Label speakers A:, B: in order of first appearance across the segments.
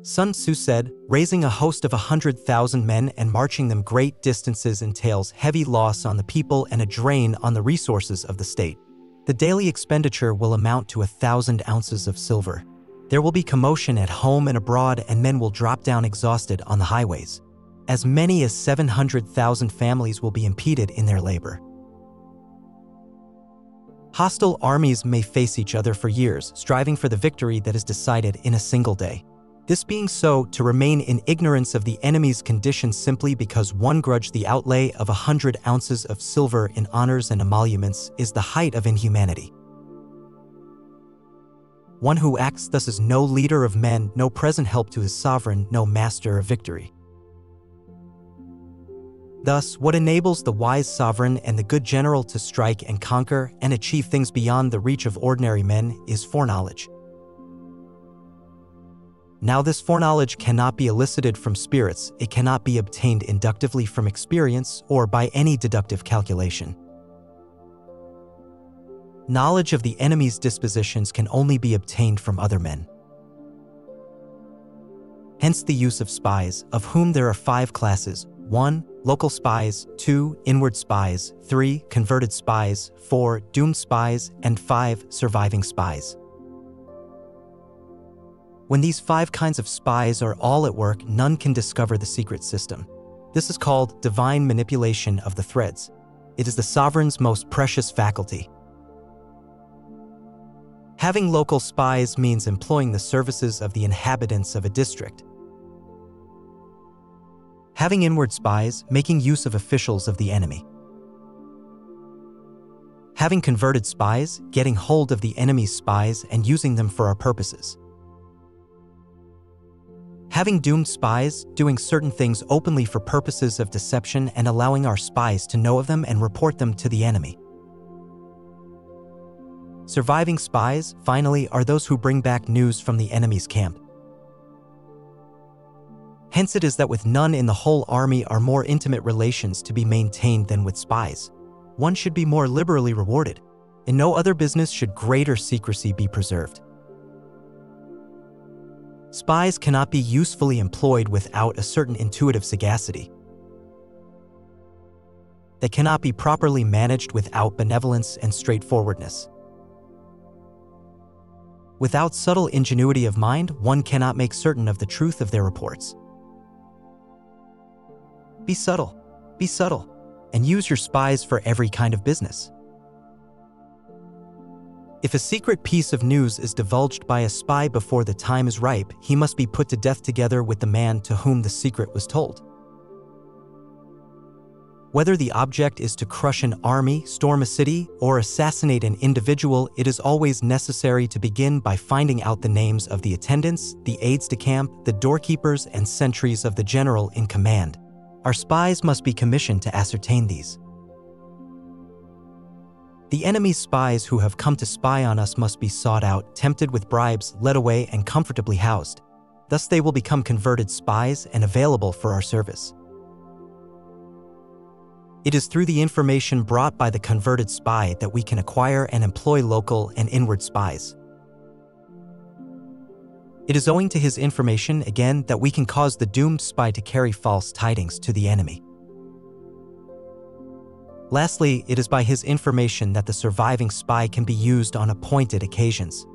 A: Sun Tzu said, "Raising a host of 100,000 men and marching them great distances entails heavy loss on the people and a drain on the resources of the state. The daily expenditure will amount to 1,000 ounces of silver. There will be commotion at home and abroad, and men will drop down exhausted on the highways. As many as 700,000 families will be impeded in their labor." Hostile armies may face each other for years, striving for the victory that is decided in a single day. This being so, to remain in ignorance of the enemy's condition simply because one grudged the outlay of 100 ounces of silver in honors and emoluments is the height of inhumanity. One who acts thus is no leader of men, no present help to his sovereign, no master of victory. Thus, what enables the wise sovereign and the good general to strike and conquer and achieve things beyond the reach of ordinary men is foreknowledge. Now, this foreknowledge cannot be elicited from spirits, it cannot be obtained inductively from experience or by any deductive calculation. Knowledge of the enemy's dispositions can only be obtained from other men. Hence the use of spies, of whom there are 5 classes: 1. Local spies, 2. Inward spies, 3. Converted spies, 4. Doomed spies, and 5. Surviving spies. When these 5 kinds of spies are all at work, none can discover the secret system. This is called divine manipulation of the threads. It is the sovereign's most precious faculty. Having local spies means employing the services of the inhabitants of a district. Having inward spies, making use of officials of the enemy. Having converted spies, getting hold of the enemy's spies and using them for our purposes. Having doomed spies, doing certain things openly for purposes of deception and allowing our spies to know of them and report them to the enemy. Surviving spies, finally, are those who bring back news from the enemy's camp. Hence it is that with none in the whole army are more intimate relations to be maintained than with spies. One should be more liberally rewarded. In no other business should greater secrecy be preserved. Spies cannot be usefully employed without a certain intuitive sagacity. They cannot be properly managed without benevolence and straightforwardness. Without subtle ingenuity of mind, one cannot make certain of the truth of their reports. Be subtle, and use your spies for every kind of business. If a secret piece of news is divulged by a spy before the time is ripe, he must be put to death together with the man to whom the secret was told. Whether the object is to crush an army, storm a city, or assassinate an individual, it is always necessary to begin by finding out the names of the attendants, the aides-de-camp, the doorkeepers, and sentries of the general in command. Our spies must be commissioned to ascertain these. The enemy's spies who have come to spy on us must be sought out, tempted with bribes, led away, and comfortably housed. Thus they will become converted spies and available for our service. It is through the information brought by the converted spy that we can acquire and employ local and inward spies. It is owing to his information, again, that we can cause the doomed spy to carry false tidings to the enemy. Lastly, it is by his information that the surviving spy can be used on appointed occasions.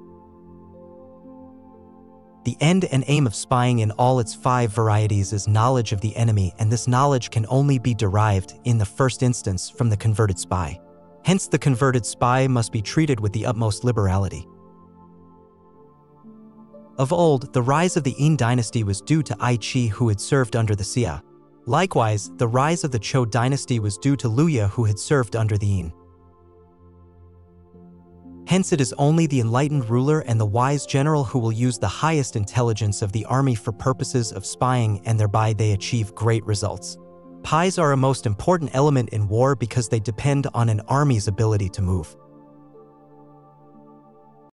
A: The end and aim of spying in all its 5 varieties is knowledge of the enemy, and this knowledge can only be derived, in the first instance, from the converted spy. Hence, the converted spy must be treated with the utmost liberality. Of old, the rise of the Yin dynasty was due to Ai Qi, who had served under the Xia. Likewise, the rise of the Zhou dynasty was due to Liu Ye, who had served under the Yin. Hence it is only the enlightened ruler and the wise general who will use the highest intelligence of the army for purposes of spying, and thereby they achieve great results. Spies are a most important element in war because they depend on an army's ability to move.